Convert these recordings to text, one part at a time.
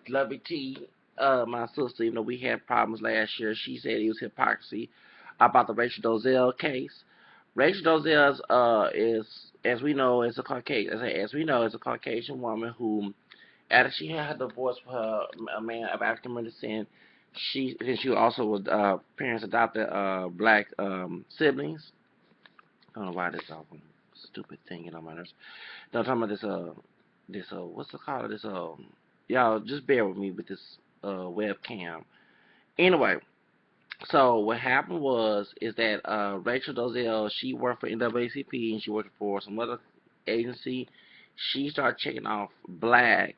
Lovey T, my sister, even though we had problems last year, she said it was hypocrisy about the Rachel Dolezal case. Rachel Dolezal is, as we know, is a Caucasian. As we know, is a Caucasian woman who, after she had her divorce with her a man of African American descent, she also was parents adopted black siblings. I don't know why this stupid thing on my nerves. No, I'm talking about this what's it called? This y'all just bear with me with this webcam. Anyway, so what happened is that Rachel Dolezal, she worked for NAACP and she worked for some other agency. She started checking off black,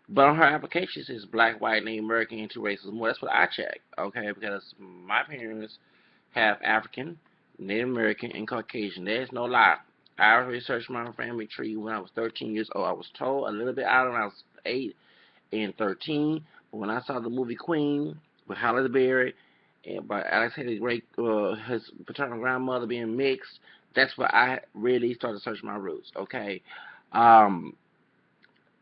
but on her application it says black, white, Native American, and two races more. That's what I checked, okay? Because my parents have African, Native American, and Caucasian. There's no lie. I researched my family tree when I was 13 years old. I was told a little bit out when I was 8 and 13, but when I saw the movie Queen with Halle Berry and by Alexander Great, his paternal grandmother being mixed, that's where I really started searching my roots. Okay, um,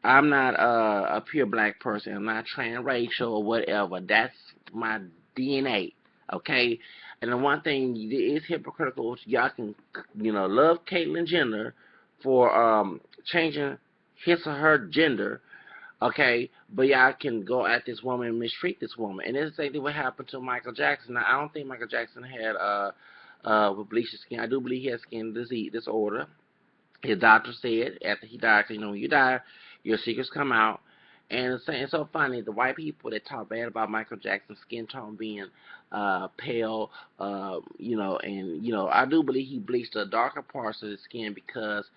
I'm not a pure black person. I'm not transracial or whatever. That's my DNA. Okay, and the one thing is hypocritical. Y'all can, love Caitlyn Jenner for changing his or her gender. Okay, but y'all can go at this woman and mistreat this woman, and it's exactly what happened to Michael Jackson. Now, I don't think Michael Jackson had with bleached skin. I do believe he had skin disorder. His doctor said after he died, 'cause when you die, your secrets come out. And it's so funny, the white people that talk bad about Michael Jackson's skin tone being pale, and I do believe he bleached the darker parts of his skin because,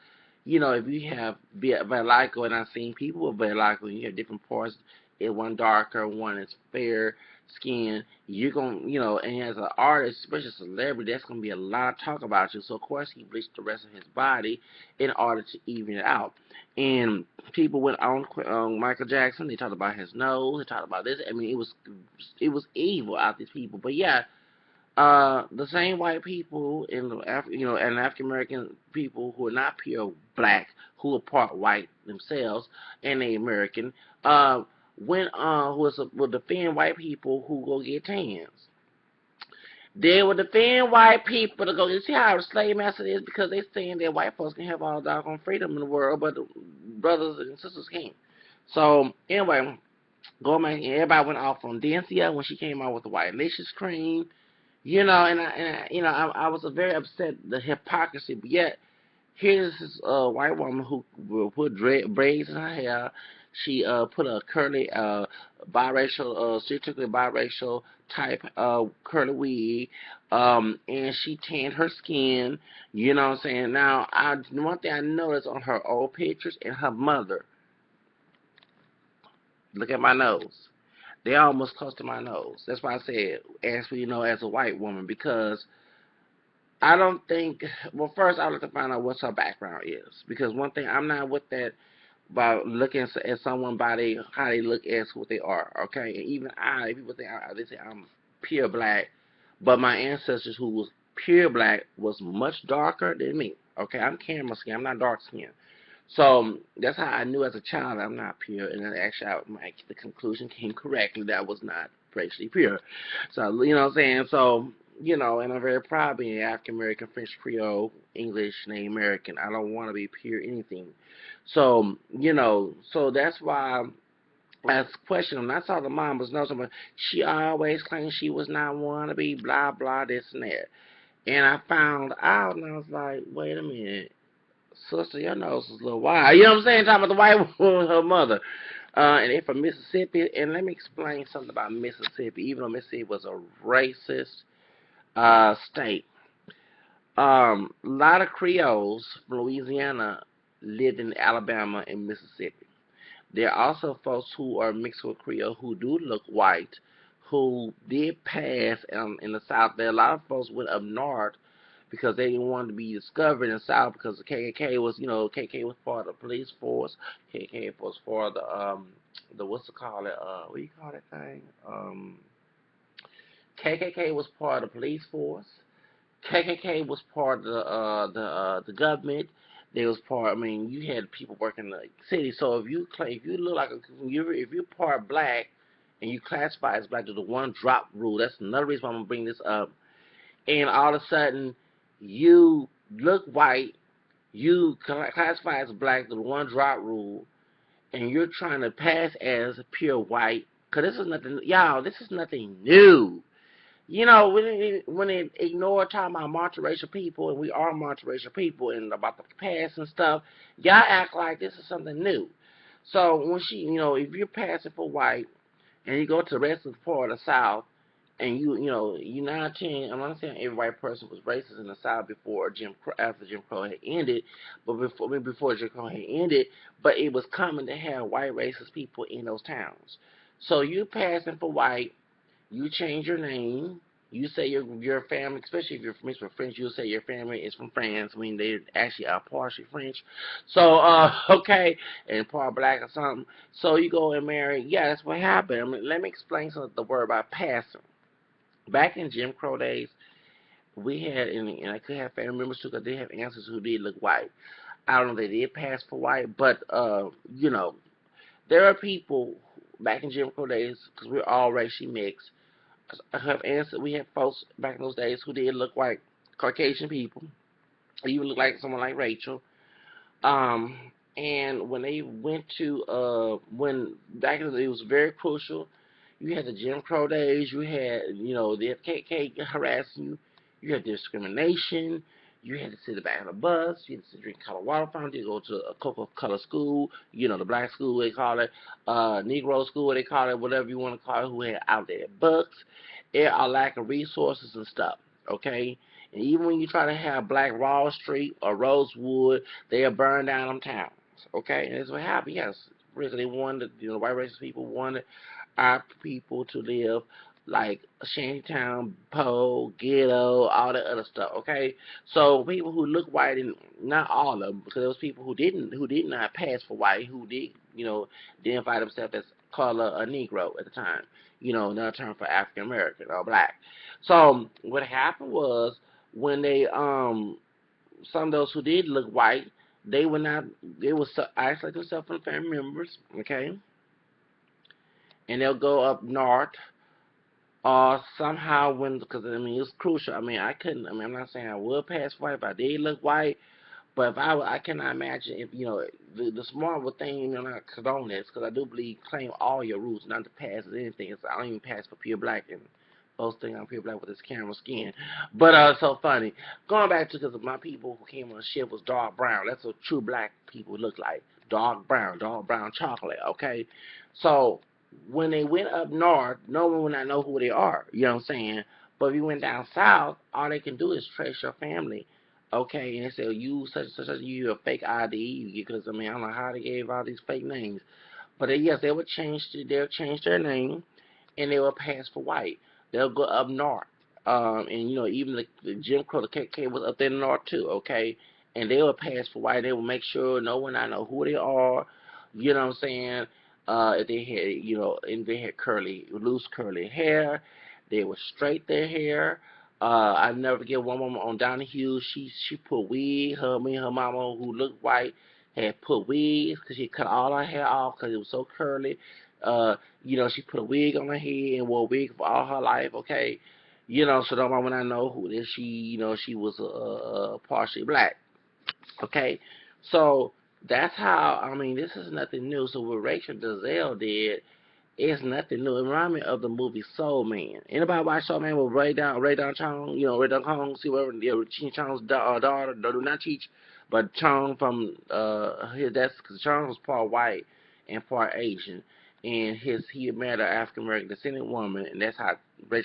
if you have vitiligo, and I've seen people with vitiligo, you have different parts, one darker, one is fair skin, you're going to, and as an artist, especially a celebrity, that's going to be a lot of talk about you. So, of course, he bleached the rest of his body in order to even it out. And people went on Michael Jackson, they talked about his nose, they talked about this. I mean, it was evil out these people. But, yeah, the same white people and African American people who are not pure black, who are part white themselves, and they American, will defend white people who go get tans. They will defend white people to go. You see how the slave master is because they saying that white folks can have all the doggone freedom in the world, but the brothers and sisters can't. So anyway, going back, everybody went off on Dancia when she came out with the white licious cream. I was very upset the hypocrisy, but yet here's this white woman who put braids in her hair. She put a curly biracial, strictly biracial type curly wig, and she tanned her skin. You know what I'm saying? Now, one thing I noticed on her old pictures and her mother. Look at my nose. They're almost close to my nose. That's why I said, as a white woman, because I don't think. Well, first I would like to find out what her background is, because one thing I'm not with that by looking at someone by how they look as what they are. Okay, and even people think they say I'm pure black, but my ancestors who was pure black was much darker than me. Okay, I'm camera skin. I'm not dark skin. So that's how I knew as a child I'm not pure, and then actually the conclusion came correctly that I was not racially pure. So you know what I'm saying. So and I'm very proud of being African American, French Creole, English, Native American. I don't want to be pure anything. So so that's why I asked a question. When I saw the mom was no somebody, she always claimed she was not want to be blah blah this and that. And I found out, and I was like, wait a minute, sister, your nose is a little wide. You know what I'm saying? Talking about the white woman, her mother. And they're from Mississippi. And let me explain something about Mississippi. Even though Mississippi was a racist state, a lot of Creoles from Louisiana lived in Alabama and Mississippi. There are also folks who are mixed with Creole who do look white, who did pass in the South. There are a lot of folks went up north because they didn't want to be discovered in the South because the KKK was, KKK was part of the police force. KKK was for the what's it called it? What do you call that thing? KKK was part of the police force. KKK was part of the government. They was part. I mean, you had people working in the city. So if you look like if you're part black and you classify as black, there's the one drop rule. That's another reason why I'm gonna bring this up. And all of a sudden, you look white, you classify as black, the one drop rule, and you're trying to pass as pure white. Cause this is nothing, y'all. This is nothing new. You know, when they ignore talking about multiracial people, and we are multiracial people, and about the past and stuff, y'all act like this is something new. So when if you're passing for white, and you go to the rest of the part of the South, and you 19. I'm not saying every white person was racist in the South after Jim Crow had ended, but before Jim Crow had ended, but it was common to have white racist people in those towns. So you passing for white, you change your name. You say your family, especially if you're mixed with French, you'll say your family is from France. I mean, they actually are partially French. So, okay, and part black or something. So you go and marry. Yeah, that's what happened. I mean, let me explain some of the word about passing. Back in Jim Crow days, we had, and I could have family members too, because they have ancestors who did look white. I don't know if they did pass for white, but, there are people back in Jim Crow days, because we're all racially mixed. I have answered. We had folks back in those days who did look like Caucasian people, even look like someone like Rachel. Um, and when they went to when back in the day, it was very crucial. You had the Jim Crow days. You had the FKK harassing you. You had discrimination. You had to sit in the back of the bus. You had to drink cold water fountain. You go to a Coca-Cola school. The black school they call it, Negro school they call it, whatever you want to call it. Who had outdated books, a lack of resources and stuff. Okay, and even when you try to have Black Wall Street or Rosewood, they'll burn down them towns. Okay, and that's what happened. Yes, because they wanted, white racist people wanted our people to live like Shantytown, Poe, Ghetto, all that other stuff. Okay, so people who look white, and not all of them, because there was people who did not pass for white, who did, identify themselves as color a Negro at the time. Another term for African American or black. So what happened was when they some of those who did look white, they were not they would isolate themselves from family members, okay, and they'll go up north or somehow because I mean it's crucial. I mean I'm not saying I would pass white, but I did look white. But if I cannot imagine if the smarter thing, not condone this, because I do believe claim all your rules, not to pass as anything. It's, I don't even pass for pure black, and most thing I'm pure black with this camera skin. But so funny. Going back to, because my people who came on the ship was dark brown. That's what true black people look like. Dark brown chocolate. Okay, so when they went up north, no one would not know who they are. You know what I'm saying? But if you went down south, all they can do is trace your family. Okay, and they say, oh, you such, you a fake ID, because I mean I don't know how they gave all these fake names, but yes, they'll change their name, and they will pass for white. They'll go up north, and even the Jim Crow, the KK was up there in the north too. Okay, and they will pass for white. They will make sure no one I know who they are. You know what I'm saying? If they had if they had loose curly hair, they would straight their hair. I never forget one woman on Donahue. She put wig. Me and her mama, who looked white, had put wigs because she cut all her hair off because it was so curly. She put a wig on her head and wore a wig for all her life. Okay, so the moment I know who this, she was partially black. Okay, so that's how. I mean, this is nothing new. So what Rachel Dolezal did, it's nothing new. It reminds me of the movie Soul Man. Anybody watch Soul Man with Ray Don Chong? Ray Don Chong, see whatever, Cheech Chong's daughter, do not teach, but Chong from that's because Chong was part white and part Asian, and he married an African American descendant woman, and that's how Ray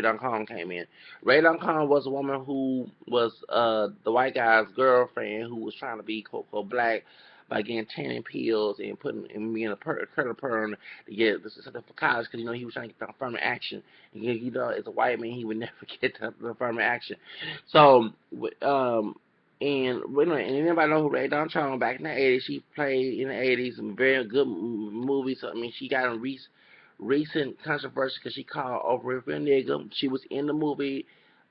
Don Chong came in. Ray Don Chong was a woman who was the white guy's girlfriend, who was trying to be quote unquote black by getting tanning pills and putting and being a credit perm to get this for college, because he was trying to get the affirmative action. And as a white man, he would never get the affirmative action. So and anybody know who Ray Don Chong back in the 80s? She played in the 80s some very good movies. So, I mean, she got in recent controversy because she called Oprah a nigga. She was in the movie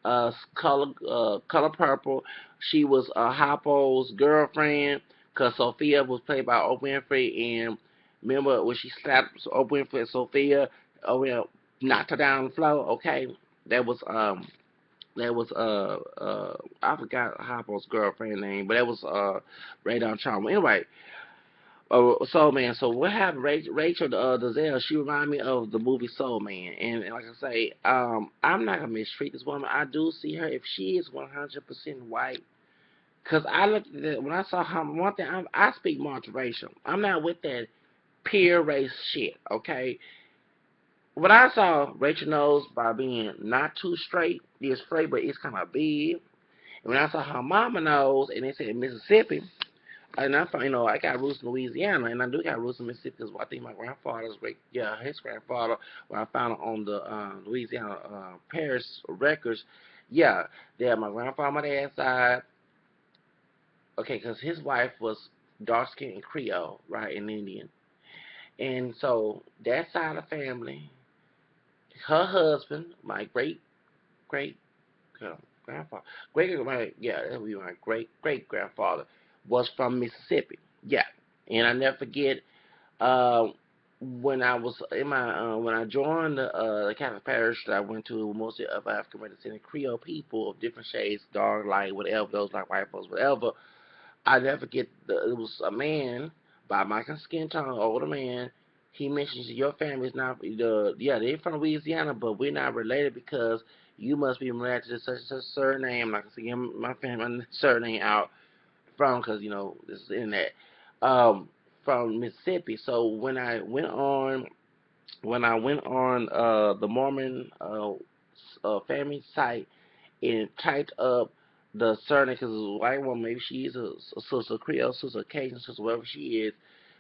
Color Purple. She was Hoppo's girlfriend, cause Sophia was played by Oprah Winfrey, and remember when she slapped Oprah Winfrey and Sophia, Oprah knocked her down the floor. Okay, that was I forgot Hoppo's girlfriend name, but that was Radon Charmer. Anyway, Soul Man. So what happened? Rachel Dolezal, she reminded me of the movie Soul Man, and like I say, I'm not gonna mistreat this woman. I do see her if she is 100% white. Cause I looked at it when I saw her. One thing I speak multiracial. I'm not with that pure race shit. Okay. What I saw Rachel knows by being not too straight, is straight, but it's kind of big. And when I saw her mama knows, and they said Mississippi, and I found, I got roots in Louisiana, and I do got roots in Mississippi because I think my grandfather's great, yeah, his grandfather, when I found it on the Louisiana Paris records, yeah, yeah, my grandfather on my dad's side, okay, because his wife was dark skinned Creole, right, and Indian. And so that side of the family, her husband, my great grandfather, that would be my great grandfather, was from Mississippi. Yeah, and I never forget uh, when I was in my when I joined the Catholic parish that I went to, mostly of African American and Creole people of different shades, dark, light, whatever, those like white folks, whatever. I never forget it was a man by my skin tone, older man. He mentions your family is not they're from Louisiana, but we're not related because you must be related to such and such surname. I'm not gonna say my family surname out from because this is the internet. From Mississippi. So when I went on the Mormon family site and typed up the surname because it's a white woman. Maybe she is a sister Creole, sister Cajun, sister whatever she is.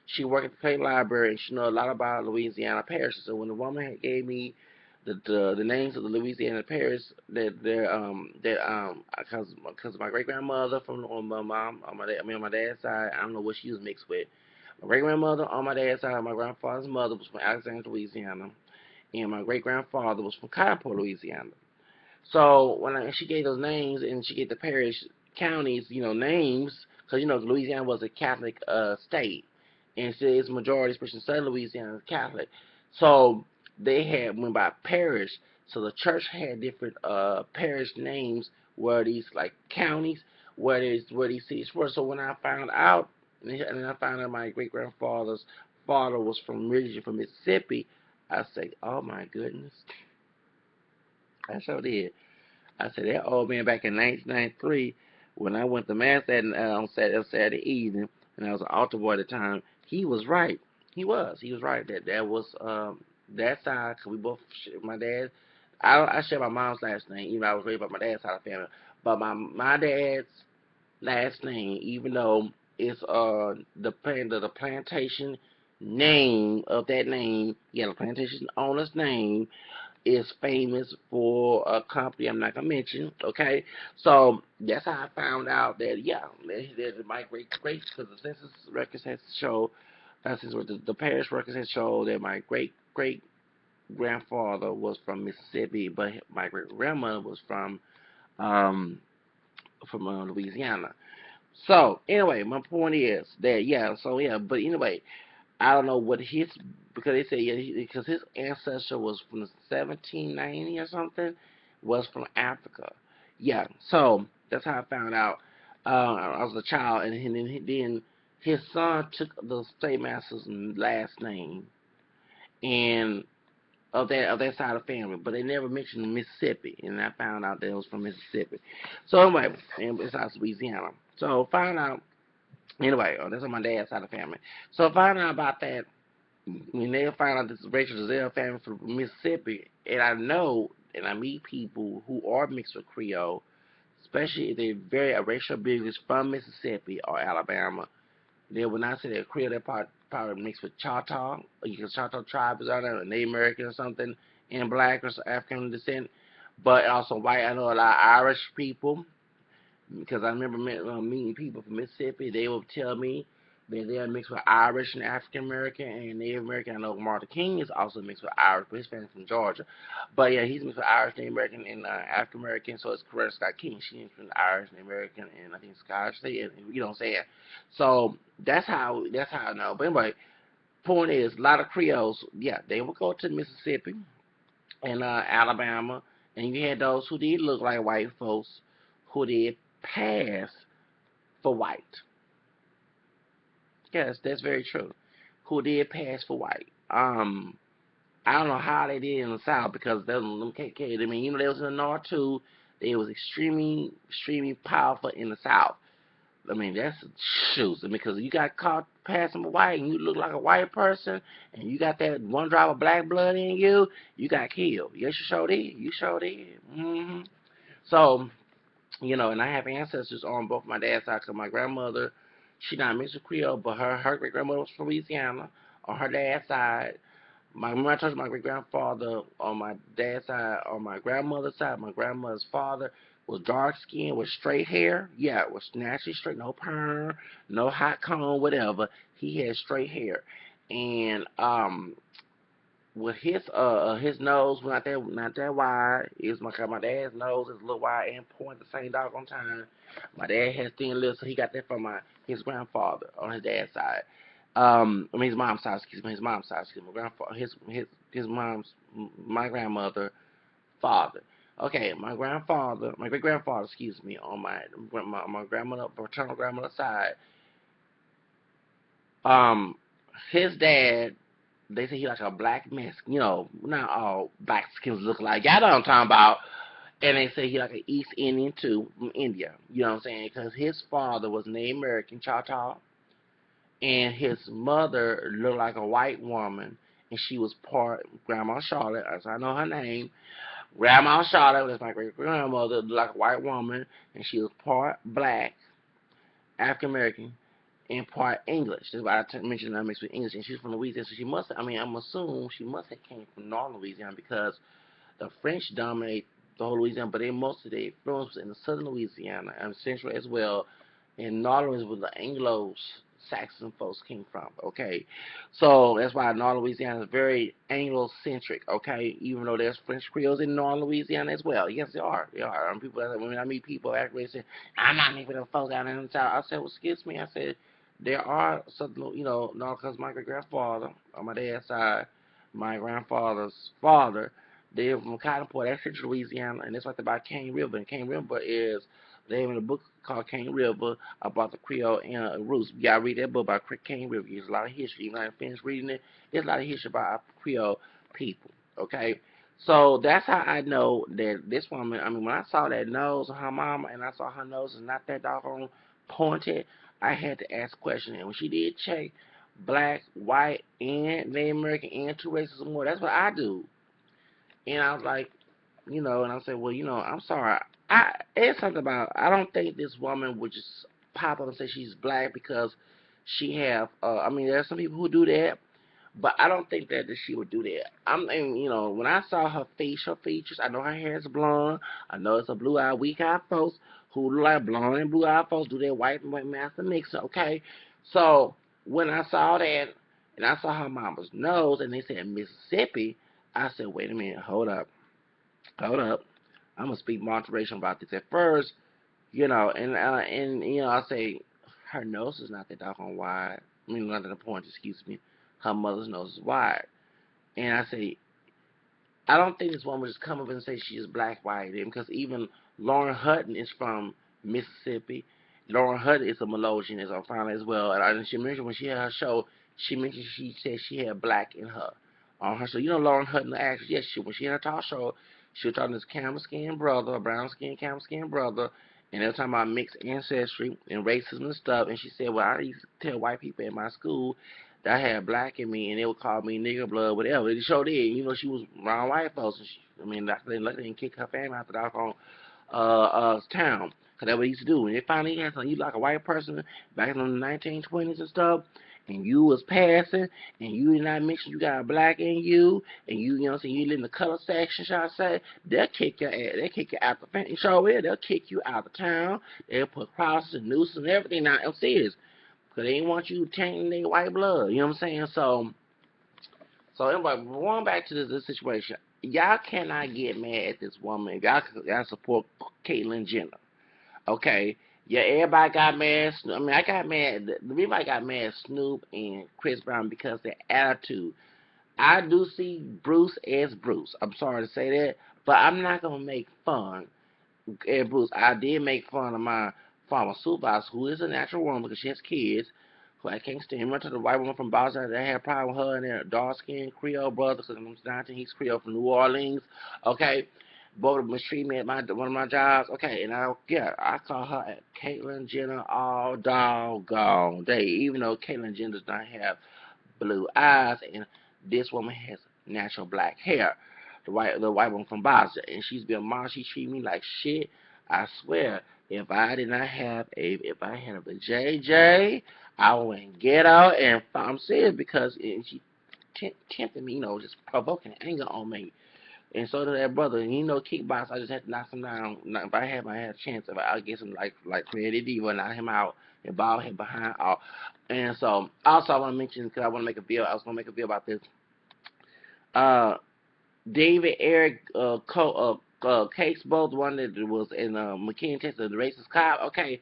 She worked at the Pay Library and she know a lot about Louisiana parishes. So when the woman had gave me the names of the Louisiana parishes because my great grandmother from on my mom on my dad, on my dad's side, I don't know what she was mixed with. My great grandmother on my dad's side, my grandfather's mother was from Alexandria, Louisiana, and my great grandfather was from Concord, Louisiana. So she gave those names and she gave the parish counties, names, because Louisiana was a Catholic state, and so its majority, especially in southern Louisiana, is Catholic. So they had went by parish. So the church had different parish names where these like counties where these cities were. So when I found out, and then I found out my great grandfather's father was originally from Mississippi, I said, oh my goodness, I sure did. I said that old man back in 1993 when I went to mass on Saturday evening, and I was an altar boy at the time. He was right. He was right. That was that side. Cause we both my dad. I share my mom's last name, even though I was raised by my dad's side of the family. But my dad's last name, even though it's the plantation name of that name, yeah, the plantation owner's name is famous for a company I'm not gonna mention. Okay, so that's how I found out that my great because the census records has showed since the parish records has showed that my great grandfather was from Mississippi, but my great grandmother was um Louisiana. So anyway, my point is that but anyway, I don't know what his because they say because his ancestor was from 1790 or something was from Africa. Yeah, so that's how I found out. I was a child, and then his son took the state master's last name and of that side of the family, but they never mentioned Mississippi, and I found out that it was from Mississippi. So anyway, and besides Louisiana. So find out anyway. That's on my dad's side of the family. So find out about that when they find out this is Rachel Dolezal family from Mississippi, and I know and I meet people who are mixed with Creole, especially if they're very racial bigots from Mississippi or Alabama. They will not say they're Creole, they're probably mixed with Choctaw, because Choctaw tribe is out there, Native American or something, and black or African descent, but also white. I know a lot of Irish people because I remember meeting people from Mississippi. They will tell me They're mixed with Irish and African American and Native American. I know Martin King is also mixed with Irish, but his family's from Georgia. But yeah, he's mixed with Irish, Native American, and African American. So it's Coretta Scott King. She's from Irish, Native American, and I think Scottish. And you know what I'm saying? So that's how I know. But anyway, point is, a lot of Creoles, yeah, they would go to Mississippi and Alabama, and you had those who did look like white folks who did pass for white. Yes, that's very true. Who did pass for white. I don't know how they did in the South because them KK. I mean, they was in the North too. They was extremely powerful in the South. I mean, that's shoes. I mean, because you got caught passing for white and you look like a white person and you got that one drop of black blood in you, you got killed. Yes, you sure did. You sure did. So, and I have ancestors on both my dad's side. Cause my grandmother, she not mixed with Creole, but her great grandmother was from Louisiana. On her dad's side, remember I told you my great grandfather on my dad's side, on my grandmother's side, my grandmother's father was dark skinned with straight hair. Yeah, it was naturally straight, no perm, no hot comb, whatever. He had straight hair, and with his nose was not that wide. It was my dad's nose is a little wide and point at the same doggone time. My dad has thin lips, so he got that from his grandfather on his dad's side. I mean his mom's side. Excuse me, his mom's side. Excuse me, my grandfather, his mom's my grandmother father. Okay, my great grandfather, excuse me, on my grandmother paternal grandmother's side. Um, his dad, they say he like a black Mexican. Not all black skins look like. Y'all know what I'm talking about. And they say he like an East Indian too, from India. You know what I'm saying? Because his father was Native American, Choctaw, and his mother looked like a white woman, and she was part Grandma Charlotte, as I know her name. Grandma Charlotte was my great grandmother, looked like a white woman, and she was part black, African American, and part English. That's why I mentioned I mixed with English, and she's from Louisiana, so she must. I mean, I'm assuming she must have came from Northern Louisiana because the French dominate the whole Louisiana, but they most of their influence was in the southern Louisiana and central as well. And northern is where the Anglo-Saxon folks came from. Okay, so that's why northern Louisiana is very Anglo-centric. Okay, even though there's French Creoles in northern Louisiana as well. Yes, they are. They are. When I meet people, actually say, "I'm not meeting them folks out in the south." I said, "Well, excuse me." I said, "There are some, no, because my great grandfather on my dad's side, my grandfather's father." They're from Cottonport, that's Central Louisiana, and it's like about Cane River. And Cane River is, they have a book called Cane River about the Creole roots. You gotta read that book about Cane River. There's a lot of history. Even though I finished reading it, there's a lot of history about our Creole people. Okay, so that's how I know that this woman. I mean, when I saw that nose of her mama, and I saw her nose is not that doggone pointed, I had to ask questions. And when she did check black, white, and Native American, and two races or more, that's what I do. And I was like, and I said, well, I'm sorry. It's something about, I don't think this woman would just pop up and say she's black because she have, I mean, there are some people who do that, but I don't think that she would do that. When I saw her facial features, I know her hair is blonde. I know it's a blue-eyed, weak-eyed folks who look like blonde and blue-eyed folks do their white and white master mix, okay? So when I saw that, and I saw her mama's nose, and they said Mississippi, I said, wait a minute, hold up. I'm gonna speak moderation about this. At first, I say her nose is not that doggone wide. I mean, not to the point. Excuse me. Her mother's nose is wide, and I say I don't think this woman would just come up and say she's black, white, because even Lauren Hutton is from Mississippi. Lauren Hutton is a Melodian, as I found as well. And she mentioned when she had her show, she said she had black in her on her show. Lauren Hutton, the actress, yes, when she had her talk show, she was talking to this camel skin brother, a brown skin camel skin brother, and they were talking about mixed ancestry and racism and stuff. And she said, well, I used to tell white people at my school that I had black in me, and they would call me nigger blood, whatever. It sure did. She was around white folks. And they didn't kick her family out the doggone town. Because that's what they used to do. When they finally had something, you like a white person back in the 1920s and stuff, and you was passing, and you did not mention you got a black in you, and you know what I'm saying, you live in the color section, shall I say, they'll kick your ass. They'll kick you out the family. Sure will. They'll kick you out of town. They'll put crosses and nooses and everything. Now, I'm serious. Because they didn't want you tainting their white blood. You know what I'm saying? So anyway, going back to this situation, y'all cannot get mad at this woman. Y'all support Caitlyn Jenner. Okay. Yeah, everybody got mad. I mean, I got mad. The reason I got mad at Snoop and Chris Brown because their attitude. I do see Bruce as Bruce. I'm sorry to say that, but I'm not gonna make fun of Bruce. I did make fun of my former supervisor, who is a natural woman because she has kids. Who I can't stand. Run to the white woman from Boston that had a problem with her and their dark skinned Creole brother. Because I'm 19, he's Creole from New Orleans. Okay, both mistreat me at one of my jobs. Okay, and I call her Caitlyn Jenner all doggone day, even though Caitlyn Jenner does not have blue eyes, and this woman has natural black hair. The white woman from Boston, and she's been mom. She treat me like shit. I swear, if I had a JJ, I wouldn't get out, and I'm serious because she tempted me, just provoking anger on me. And so did that brother. And kickbox, I just had to knock him down. If I had a chance, if I get him like Creative Diva, knock him out and ball him behind. And so also I want to mention because I want to make a video. I was going to make a video about this. David Eric case, both one that was in McKinney, Texas, the racist cop. Okay,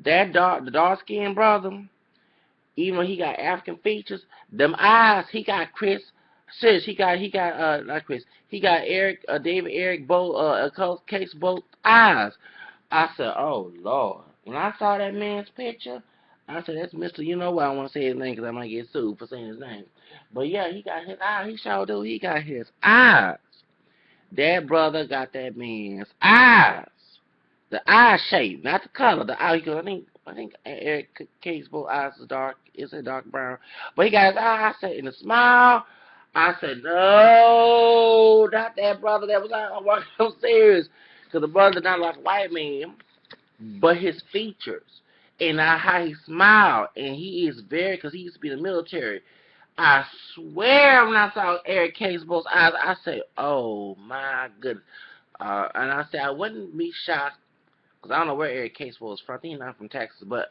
the dark skinned brother, even though he got African features, them eyes, he got Chris. Sis, he got not Chris. He got David Eric both case both eyes. I said, oh Lord. When I saw that man's picture, I said, that's Mr. You know what? I don't want to say his name because I might get sued for saying his name. But yeah, he got his eyes. He sure do. He got his eyes. That brother got that man's eyes. The eye shape, not the color. The eye. Because I think Eric Casebo's eyes is dark. Is it dark brown? But he got his eyes. I said, in the smile. I said, no, not that brother that was out. I'm serious. Because the brother not like a white man, but his features and how he smiled. And he is very, because he used to be in the military. I swear when I saw Eric Casebo's eyes, I said, oh my goodness. And I said, I wouldn't be shocked, because I don't know where Eric Casebo is from. I think he's not from Texas, but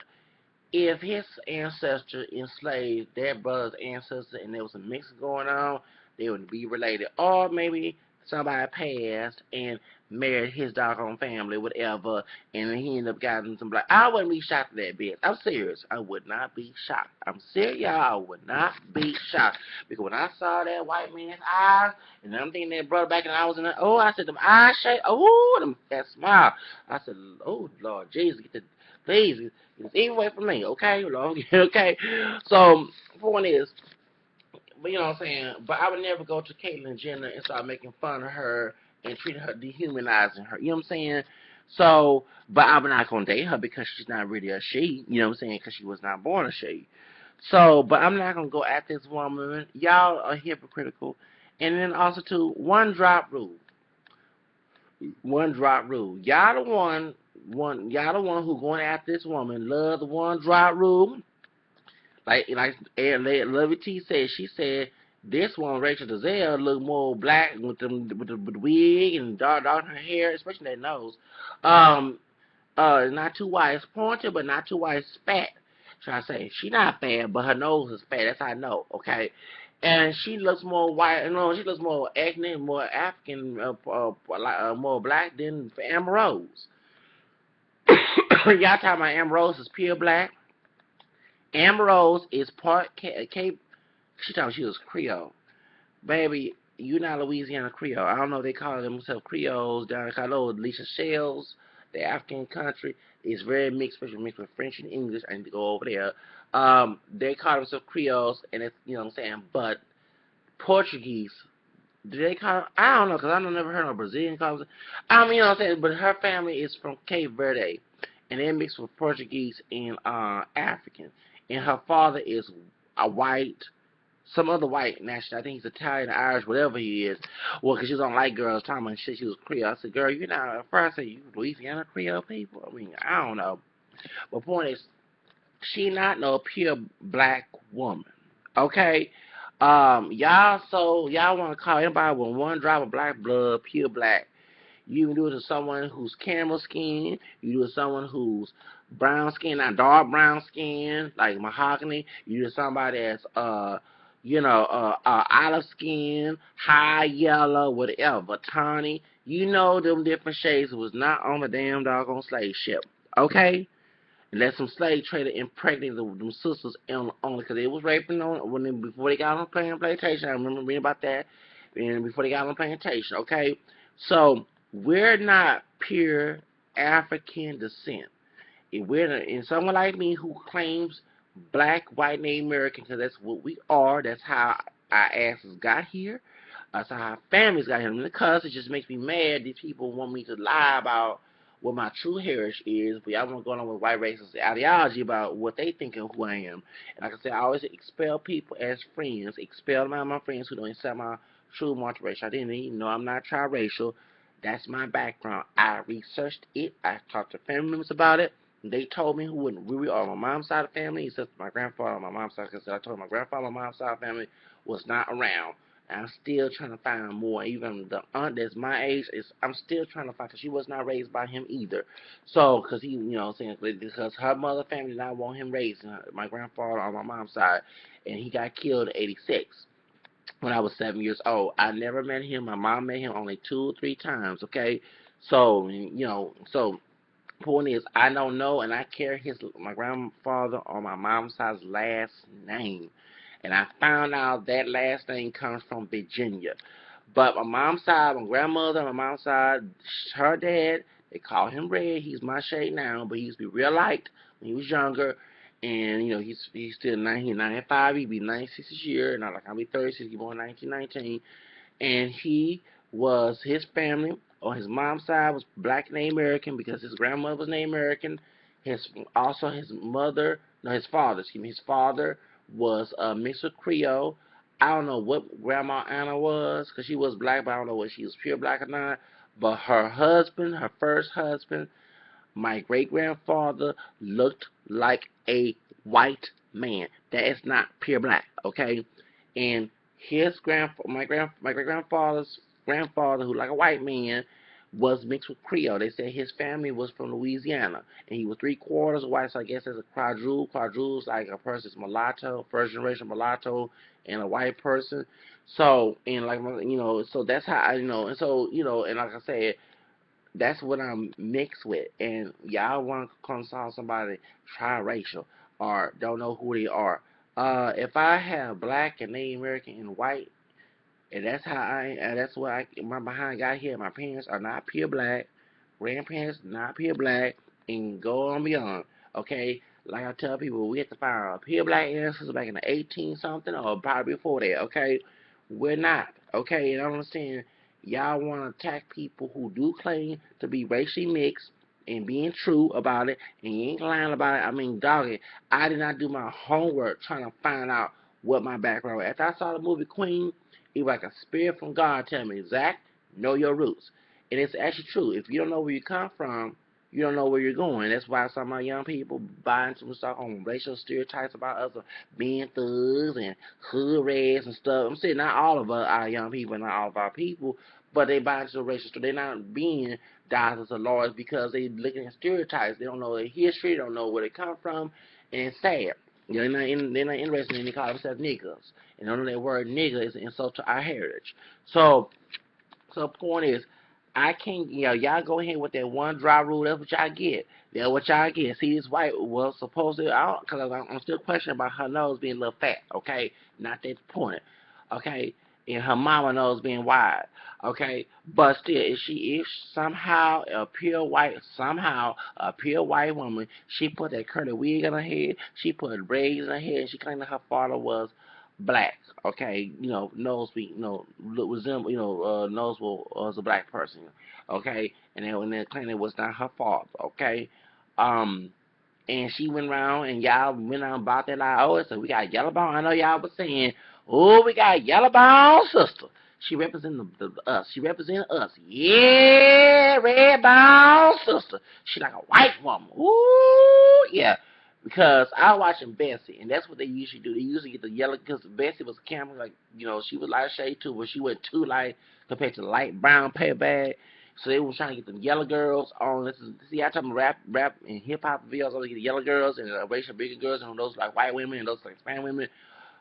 if his ancestor enslaved their brother's ancestor and there was a mix going on, they would be related. Or maybe somebody passed and married his doggone family, whatever, and then he ended up getting some black. I wouldn't be shocked at that bitch. I'm serious. I would not be shocked. I'm serious, y'all. I would not be shocked. Because when I saw that white man's eyes, and I'm thinking that brother back and I was in the, I said, them eyes shake, that smile. I said, oh, Lord Jesus, please, get this away from me, okay, Lord, okay. So, point is, but you know what I'm saying? But I would never go to Caitlyn Jenner and start making fun of her and treating her, dehumanizing her. You know what I'm saying? So, but I'm not going to date her because she's not really a she. You know what I'm saying? Because she was not born a she. So, but I'm not going to go at this woman. Y'all are hypocritical. And then also, too, one drop rule. One drop rule. Y'all the one who going after this woman. Love the one drop rule. Like Lovey T said, she said this one, Rachel Dolezal, look more black with the wig and dark her hair, especially that nose. Not too white. It's pointed, but not too white. It's fat. Should I say? She not fat, but her nose is fat. That's how I know. Okay. And she looks more white. She looks more ethnic, more African, more black than Amber Rose. Y'all talking about Amber Rose is pure black. Amber Rose is part Cape. She thought she was Creole. Baby, you not Louisiana Creole. I don't know if they call themselves Creoles down in Colorado. Alicia Shells, the African country, is very mixed, especially mixed with French and English. I need to go over there. They call themselves Creoles, and it's, you know what I'm saying, but Portuguese. Do they call them? I don't know, because I've never heard of Brazilian call them. You know what I'm saying, but her family is from Cape Verde, and they're mixed with Portuguese and African. And her father is a white, some other white national. I think he's Italian, Irish, whatever he is. Well, because she don't like girls talking about shit. She was Creole. I said, girl, you're not. At first, I said, you Louisiana Creole people? I mean, I don't know. But point is, she not no pure black woman. Okay? Y'all want to call anybody with one drop of black blood pure black. You even do it to someone who's camel skin. You do it to someone who's brown skin, not dark brown skin, like mahogany. You do it to somebody that's olive skin, high yellow, whatever, tawny. You know them different shades was not on the damn doggone slave ship. Okay? And let some slave trader impregnate them sisters only because they was raping on before they got on plantation. I remember reading about that. And before they got on plantation, okay? So we're not pure African descent. If we're and someone like me who claims black, white, Native American, because that's what we are. That's how our asses got here. That's how our families got here. And because it just makes me mad. These people want me to lie about what my true heritage is, but y'all want to go on with white racist ideology about what they think of who I am. And like I said, I always expel people as friends, expel my friends who don't accept my true multiracial identity. No, I'm not triracial. That's my background. I researched it. I talked to family members about it. They told me who we are on my mom's side of the family, except my grandfather on my mom's side, because I told my grandfather on my mom's side of the family was not around. And I'm still trying to find more. Even the aunt that's my age, I'm still trying to find, because she was not raised by him either. So, because he, because her mother family did not want him raised, my grandfather on my mom's side, and he got killed in '86 when I was 7 years old. I never met him. My mom met him only 2 or 3 times. Okay, so so point is, I don't know, and I carry my grandfather on my mom's side's last name, and I found out that last name comes from Virginia. But my mom's side, my grandmother, my mom's side, her dad, they call him Red. He's my shade now, but he used to be real light when he was younger. And he's still 95. He'll be 96 this year. Not like I'll be 36. He born 1919, and his family on his mom's side was black Native American because his grandmother was Native American. His mother, no, his father, excuse me, his father was mixed with Creole. I don't know what Grandma Anna was because she was black, but I don't know whether she was pure black or not. But her husband, her first husband, my great grandfather, looked like a white man. That is not pure black, okay? And my great grandfather's grandfather, who like a white man, was mixed with Creole. They said his family was from Louisiana, and he was 3/4 white. So I guess that's a quadrille. Quadrille is like a person's mulatto, first generation mulatto, and a white person. So so that's how and so and like I said, that's what I'm mixed with. And y'all want to consult somebody triracial or don't know who they are. If I have black and Native American and white, and that's what my behind got here. My parents are not pure black, grandparents not pure black, and go on beyond. Okay, like I tell people, we have to find our pure black ancestors back in the 18 something or probably before that. Okay, we're not. Okay, and I understand y'all want to attack people who do claim to be racially mixed and being true about it, and you ain't lying about it. I mean, doggy, I did not do my homework trying to find out what my background was. After I saw the movie Queen, it was like a spirit from God telling me, Zach, know your roots. And it's actually true. If you don't know where you come from, you don't know where you're going. That's why some of my young people buying some stuff on racial stereotypes about us being thugs and hood rats and stuff. I'm saying not all of our young people, not all of our people, but they buy into racial stuff. They're not being doctors or lawyers because they're looking at stereotypes. They don't know their history, they don't know where they come from, and it's sad. They're not interested in they call themselves niggas. And under that word nigga is an insult to our heritage. So the point is, I can't, y'all go ahead with that one dry rule. That's what y'all get. That's what y'all get. See, this white was supposed to, because I'm still questioning about her nose being a little fat, okay? Not that point, okay? And her mama nose being wide, okay? But still, if she is somehow a pure white woman, she put that curly wig on her head, she put braids in her head, and she claimed that her father was black, okay, nose be, resemble, nose was a black person, okay, and then claiming it was not her fault, okay, um, and she went around and y'all went on about that like, oh, so we got yellow bone. I know y'all was saying, oh, we got yellow bone sister. She represent us. She represent us. Yeah, red bone sister. She like a white woman. Ooh, yeah. Because I was watching Bessie, and that's what they usually do. They usually get the yellow, because Bessie was camera, like, she was light shade too, but she went too light compared to the light brown paper bag. So they was trying to get them yellow girls on. See, I talking rap and hip hop videos. Only get the yellow girls and racial bigger girls and those like white women and those like Hispanic women.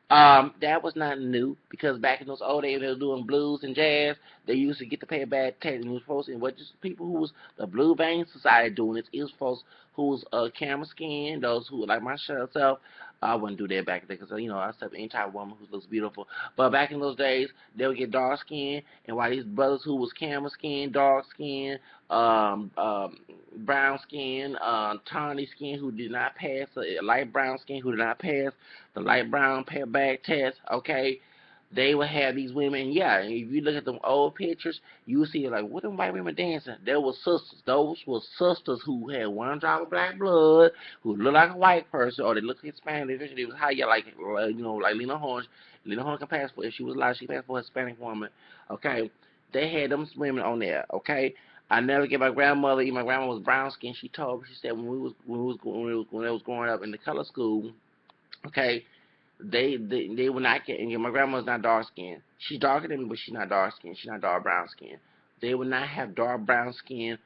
That was not new because back in those old days they were doing blues and jazz. They used to get to pay a bad tax, and it was folks and what just people who was the blue vein society doing this. It was folks who was camera skin, those who like myself. I wouldn't do that back then because I accept any type of woman who looks beautiful. But back in those days, they would get dark skin, and while these brothers who was camera skin, dark skin, um, um, brown skin, tawny skin who did not pass, light brown skin who did not pass the light brown pair bag test, okay, they would have these women, yeah, and if you look at them old pictures, you will see like, what them white women dancing? There were sisters. Those were sisters who had one drop of black blood, who looked like a white person, or they looked Hispanic. They was high, yeah, like Lena Horne. Lena Horne can pass for, if she was alive, she passed for a Hispanic woman, okay. They had them women on there, okay. I never get my grandmother. Even my grandma was brown skin. She told me, she said when they was growing up in the color school, okay, they were not getting. My grandma's not dark skinned. She's darker than me, but she's not dark skinned. She's not dark brown skin. They would not have dark brown skin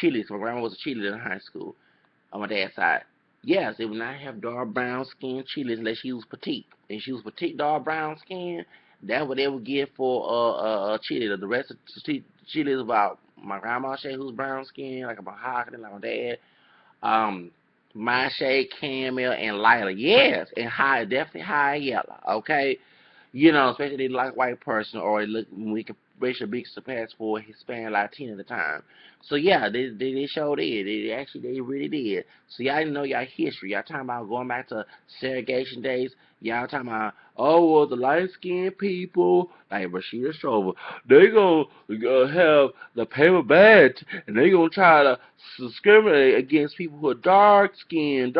cheerleaders. My grandma was a cheerleader in high school on my dad's side. Yes, they would not have dark brown skin cheerleaders unless she was petite. And she was petite, dark brown skin. That's what they would give for a cheerleader. The rest of the cheerleaders about my grandma Shay, who's brown skin, like about Hockney, like my dad. um Mashay, Camille, and Lila. Yes, and high, definitely high yellow. Okay, especially they like white person or they look we can racial big surpass for Hispanic Latino at the time. So yeah, they showed it. They really did. So y'all know y'all history. Y'all talking about going back to segregation days. Y'all talking about well the light skinned people like Rashida Strover, they gonna have the paper badge and they gonna try to discriminate against people who are darker skinned.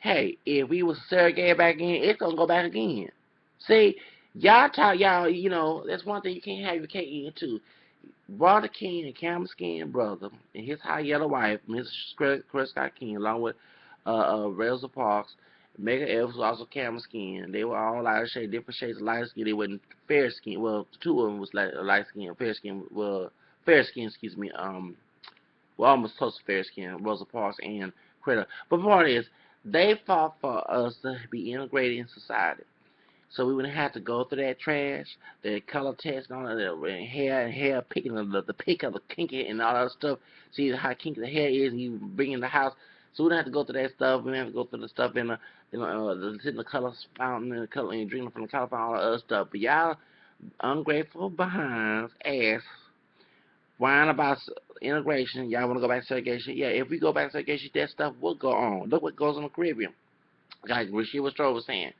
Hey, if we was segregated back in, it's gonna go back again. See, y'all talk, that's one thing you can't have your cake eating too. Walter King and Cameron Skin brother and his high yellow wife, Miss Chris Scott King, along with Rachel Parks, Megan Evans was also Cameron Skin. They were all light shade, different shades of light skin. They weren't fair skin. Well, two of them was light skin, fair skin. Well, fair skin, excuse me. Almost close to fair skin, Rosa Parks and Critter. But the point is, they fought for us to be integrated in society. So we wouldn't have to go through that trash, the color test and all of that, and hair picking the pick of the kinky and all that stuff. See how kinky the hair is, and you bring in the house. So we don't have to go through that stuff. We don't have to go through the stuff in the color fountain and the color and drinking from the color fountain, all that other stuff. But y'all ungrateful behinds ass whine about integration. Y'all want to go back to segregation? Yeah, if we go back to segregation, that stuff will go on. Look what goes in the Caribbean. Like Rashida Stroh was saying.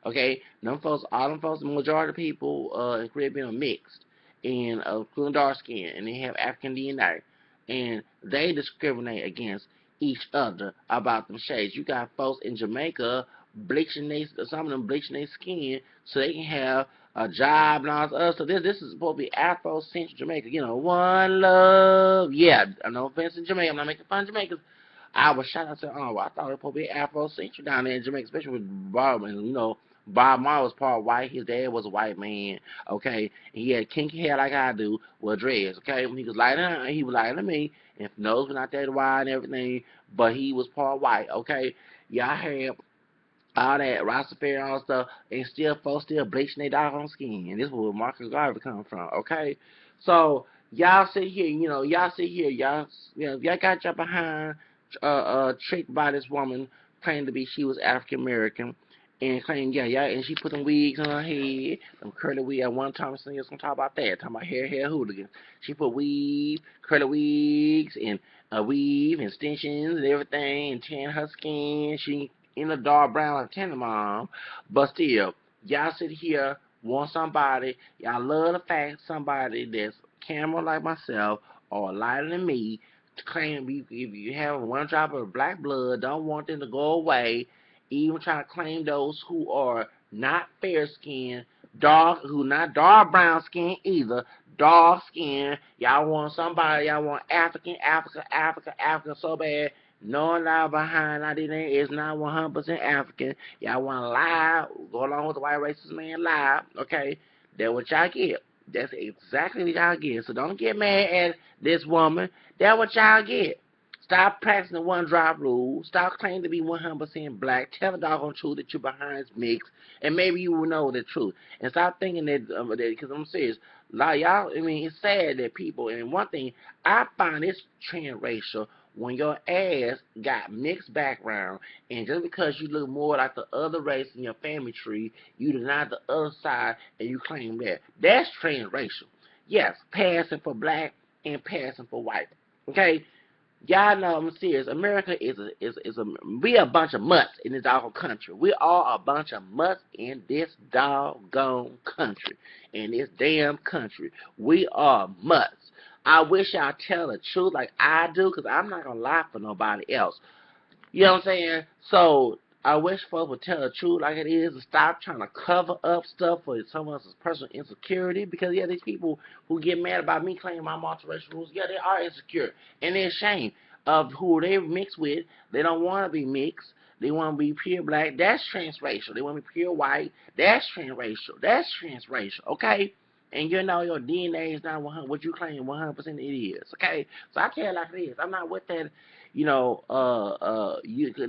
Okay, all them folks, the majority of people in the Caribbean are mixed, and including dark skin, and they have African DNA, and they discriminate against each other about them shades. You got folks in Jamaica some of them bleaching their skin so they can have a job and all this other stuff. This is supposed to be Afro-centric Jamaica. One love. Yeah, no offense in Jamaica. I'm not making fun of Jamaicans. I was shocked. I said, oh, I thought it was supposed to be Afro-centric down there in Jamaica, especially with Bob and Bob Marley was part white. His dad was a white man. Okay, and he had kinky hair like I do with dreads. Okay, when he was lighter than me, and his nose was not that wide and everything, but he was part white. Okay, y'all had all that Rastafari and all that stuff, and still folks still bleaching their doggone skin. And this is where Marcus Garvey come from. Okay, so y'all sit here, y'all got your behind tricked by this woman claiming to be she was African American. And claim, and she put them wigs on her head, them curly wigs. At one time, somebody was gonna talk about that, talking about hair hooligans. She put weave, curly wigs, and extensions, and everything, and tan her skin. She in a dark brown like Tender Mom, but still, y'all sit here, want somebody, y'all love the fact somebody that's camera like myself or lighter than me to claim if you have one drop of black blood, don't want them to go away even trying to claim those who are not fair skinned, who not dark brown skin either, dark skin. Y'all want somebody, y'all want African so bad. No lie behind our DNA is not 100% African. Y'all want to lie, go along with the white racist man lie, okay? That's what y'all get. That's exactly what y'all get. So don't get mad at this woman. That's what y'all get. Stop practicing the one drop rule. Stop claiming to be 100% black. Tell the doggone truth that you're behind mix, and maybe you will know the truth. And stop thinking that, because I'm serious. Like y'all, I mean, it's sad that people. And one thing I find it's transracial when your ass got mixed background, and just because you look more like the other race in your family tree, you deny the other side and you claim that. That's transracial. Yes, passing for black and passing for white. Okay, y'all know I'm serious. America is we a bunch of mutts in this doggone country. We are a bunch of mutts in this doggone country. In this damn country. We are mutts. I wish y'all tell the truth like I do, because I'm not gonna lie for nobody else. You know what I'm saying? So I wish folks would tell the truth like it is and stop trying to cover up stuff for someone else's personal insecurity. Because yeah, these people who get mad about me claiming my multiracial rules, yeah, they are insecure and they're ashamed of who they mix with. They don't want to be mixed. They want to be pure black. That's transracial. They want to be pure white. That's transracial. That's transracial. Okay. And you know your DNA is not 100, what you claim 100% it is. Okay. So I tell it like it is. I'm not with that,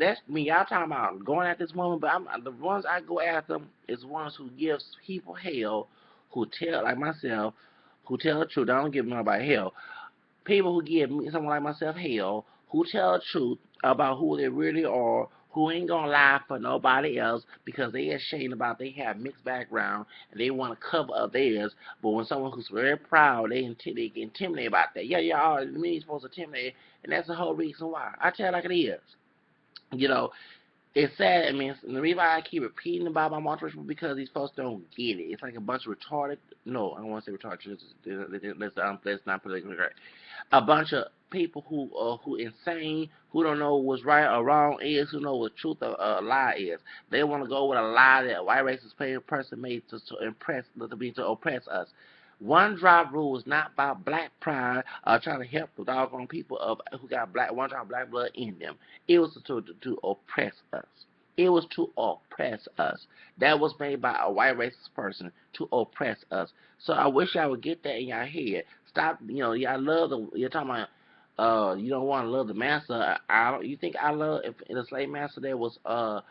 that's me. Y'all talking about going at this woman, but the ones I go after is the ones who gives people hell, who tell like myself, who tell the truth. I don't give nobody hell. People who give me someone like myself hell, who tell the truth about who they really are, who ain't gonna lie for nobody else because they ashamed about they have mixed background and they want to cover up theirs. But when someone who's very proud, they get intimidated about that. Yeah, y'all, me supposed to intimidate, and that's the whole reason why. I tell it like it is. You know, it's sad. I mean, the reason why I keep repeating about my multiracial because these folks don't get it. It's like a bunch of retarded. No, I don't want to say retarded. Let's not put it correct. A bunch of people who insane, who don't know what's right or wrong is, who know what truth or lie is. They want to go with a lie that a white racist person made to oppress us. One drop rule is not about black pride or trying to help the doggone people who got one drop black blood in them. It was to oppress us. It was to oppress us. That was made by a white racist person to oppress us. So I wish y'all would get that in your head. Stop, y'all you're talking about, you don't want to love the master. You think I love, if in a slave master there was the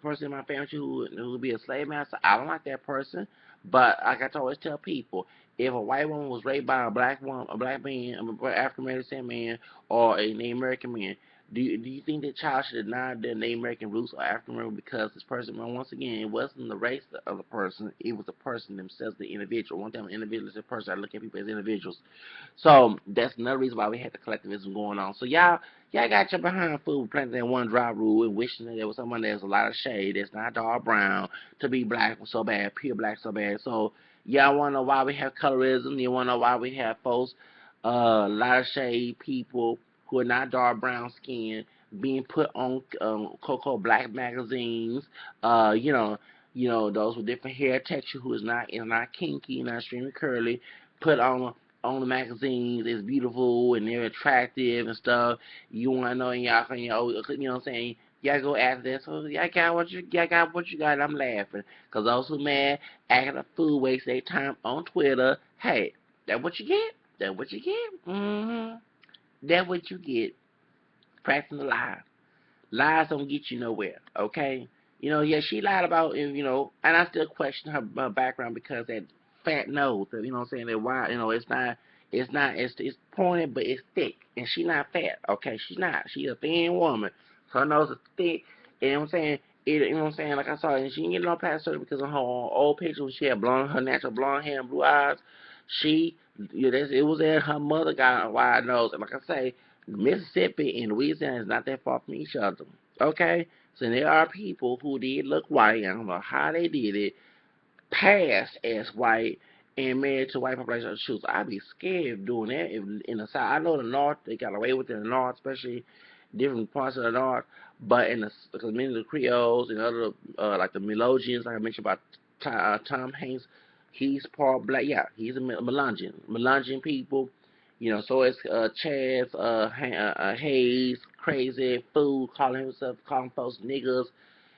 person in my family who would be a slave master. I don't like that person, but like I always tell people, if a white woman was raped by a black woman, a black man, an African American man, or a Native American man, do you think that child should deny their Native American roots or African American because this person, well, once again, it wasn't the race of the person, it was the person themselves, the individual. One time, an individual is a person. I look at people as individuals. So that's another reason why we had the collectivism going on. So y'all got your behind food planting that one drop rule and wishing that there was someone that's a lot of shade, that's not dark brown, to be black so bad, pure black so bad. So y'all want to know why we have colorism? You want to know why we have folks, a lot of shade people who are not dark brown skin being put on Cocoa Black magazines, those with different hair texture who is not kinky, not extremely curly, put on the magazines is beautiful and they're attractive and stuff. You want to know, and y'all can, what I'm saying? Y'all go after that. So y'all got what you got. And I'm laughing because those who mad acting a fool waste their time on Twitter. Hey, that what you get? That what you get? That what you get. Practicing the lie. Lies don't get you nowhere, okay? Yeah, she lied about, and I still question her background because that fat nose, what I'm saying, that why, it's pointed, but it's thick, and she not fat, okay? She's not. She's a thin woman. So her nose is thick, and I'm saying, like I saw, and she didn't get no plastic surgery because of her old picture when she had her natural blonde hair and blue eyes. It was there her mother got a wide nose, and like I say, Mississippi and Louisiana is not that far from each other. Okay? So there are people who did look white. I don't know how they did it. Passed as white and married to white population shoes. I'd be scared of doing that in the South. I know the North, they got away with it in the North, especially different parts of the North. But because many of the Creoles and other, like the Melodians, like I mentioned about Tom Hanks, he's part black. Yeah, he's a Melungeon people. So it's Chaz, Hayes, crazy fool, calling folks niggers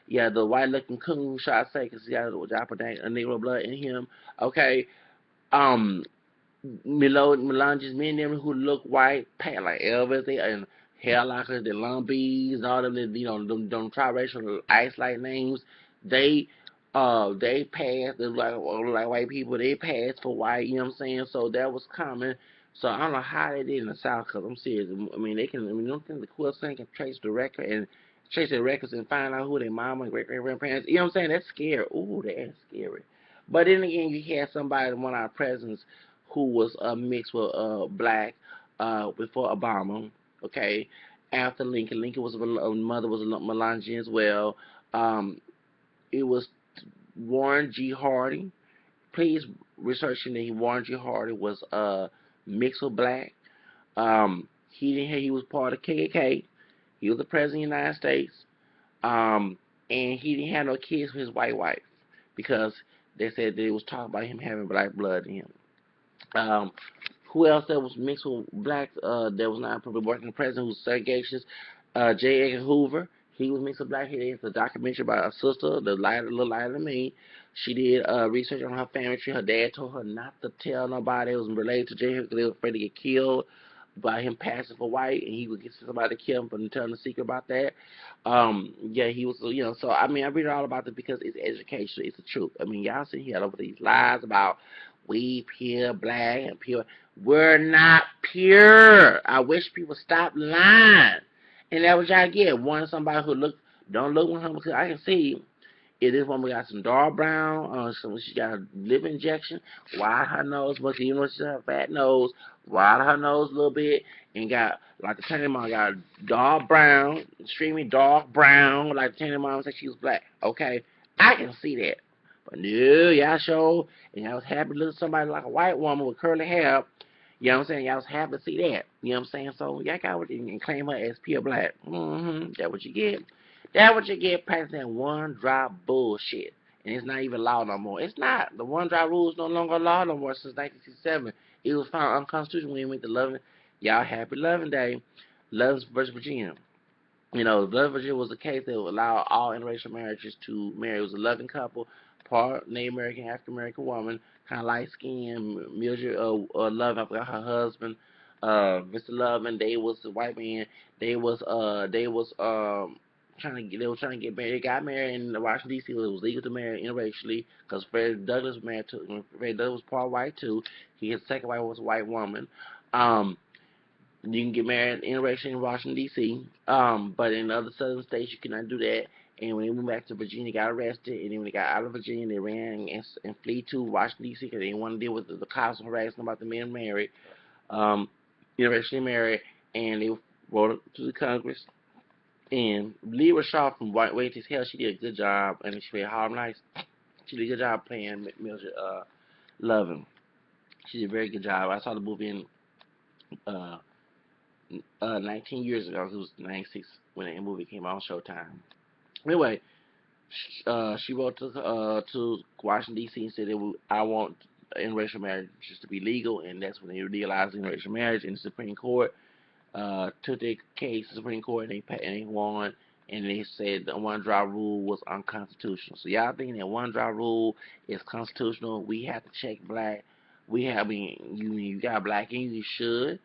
Yeah, the white looking coon, should I say, because he got a drop of Negro blood in him. Okay. Um, Melanges, men them who look white, paint like Elvis, they and hair lockers, the lumbies, all them, them triracial ice like names, they they passed like white people, they passed for white, you know what I'm saying? So that was common. So I don't know how they did in the South, because I'm serious. I mean, they can. I mean, don't think the cool thing can trace the record and trace their records and find out who their mama and great grandparents. You know what I'm saying? That's scary. Ooh, that's scary. But then again, you had somebody, one of our presidents, who was mixed with black before Obama. Okay, after Lincoln, Lincoln was mother was a Melange as well. Um, it was Warren G. Harding. Please research that Warren G. Harding was mixed with black. He was part of KKK. He was the president of the United States. Um, and he didn't have no kids with his white wife because they said they was talking about him having black blood in him. Um, who else that was mixed with blacks that was not probably working president who was segregationist? J. Edgar Hoover. He was mixed with black. He did a documentary about a sister, little lighter than me. She did research on her family tree. Her dad told her not to tell nobody it was related to J. Edgar because they were afraid to get killed by him passing for white, and he would get somebody to kill him for telling the secret about that. Yeah, he was, so I mean, I read all about it because it's educational. It's the truth. I mean, y'all sit here over these lies about we pure black and pure. We're not pure. I wish people stop lying. And that was y'all get. One somebody who don't look 100 because I can see if this woman got some dark brown, she got a lip injection, wide her nose, but even though she has a fat nose, wide her nose a little bit, and got like the Tanny mom got dark brown, extremely dark brown, like the Tanny mom said she was black. Okay, I can see that. But no, y'all show, and I was happy to look at somebody like a white woman with curly hair. You know what I'm saying? Y'all was happy to see that. You know what I'm saying? So y'all got what and claim her as pure black. That what you get. That what you get passing that one drop bullshit. And it's not even law no more. It's not. The one drop rule is no longer law no more since 1967. It was found unconstitutional when we went to Loving. Y'all happy Loving Day. Loving versus Virginia. Blood Virginia was a case that would allow all interracial marriages to marry. It was a loving couple, part Native American, African American woman, kind of light skinned. Mildred Love, I forgot her husband, Mr. Love, and they was the white man. They were trying to get married. They got married in Washington D.C. It was legal to marry interracially because Fred Douglass was married to. Fred Douglass was part white too. His second wife was a white woman. Um, you can get married interracially in Washington D.C. But in other southern states you cannot do that. And when they moved back to Virginia, they got arrested. And then when they got out of Virginia, they ran and flee to Washington D.C. because they didn't want to deal with the cops harassing about the men married, um, interracially married. And they wrote it to the Congress. And Lee Rashad from Wait Till Hell, she did a good job, and she played Harlem Nights. She did a good job playing Mildred Loving. She did a very good job. I saw the movie in uh, 19 years ago. It was 96 when the movie came out on Showtime. Anyway, she wrote to Washington D.C. and said I want interracial marriage just to be legal, and that's when they legalized interracial marriage. And the Supreme Court took their case to the Supreme Court, and they won. And they said the one drop rule was unconstitutional. So y'all thinking that one drop rule is constitutional? We have to check black. You got black and you should.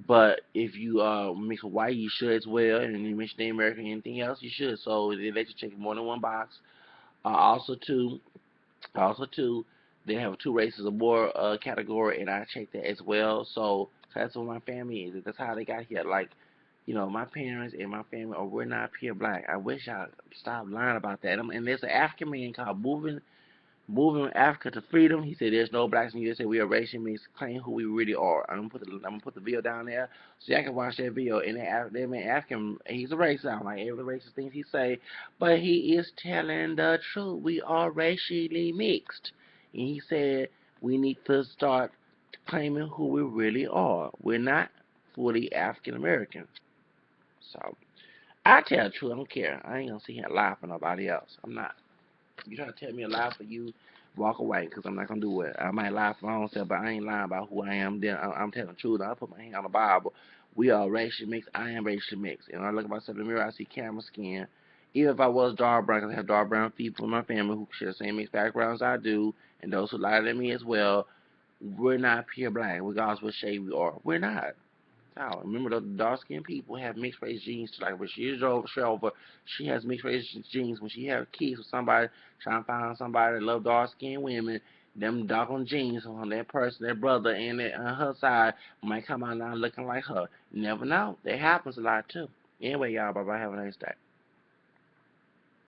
But if you mix with white, you should as well, and you mix the American, anything else, you should. So they let you check more than one box. Also, too, they have two races or more category, and I checked that as well. So that's what my family is. That's how they got here. Like, my parents and my family, or we're not pure black. I wish I stopped lying about that. And there's an African man called Moving Africa to Freedom. He said there's no blacks in the USA. We are racial mix. Claim who we really are. I'm gonna put the video down there so y'all can watch that video. And that man African, he's a racist. I don't like every racist things he say, but he is telling the truth. We are racially mixed, and he said we need to start claiming who we really are. We're not fully African American. So I tell the truth. I don't care. I ain't gonna sit here and lie for nobody else. I'm not. You try to tell me a lie for you, walk away, because I'm not going to do it. I might lie for my own self, but I ain't lying about who I am. Then I'm telling the truth. I put my hand on the Bible. We are racially mixed. I am racially mixed. And when I look at myself in the mirror, I see camera skin. Even if I was dark brown, 'cause I have dark brown people in my family who share the same mixed backgrounds I do, and those who lighter than me as well, we're not pure black, regardless of what shade we are. We're not. No, remember the dark skinned people have mixed race genes. Like when she is over, she has mixed race genes. When she have kids with somebody, trying to find somebody that love dark skinned women, them dark on genes on that person, that brother, and that on her side might come out now looking like her. You never know. That happens a lot too. Anyway, y'all, bye bye. Have a nice day.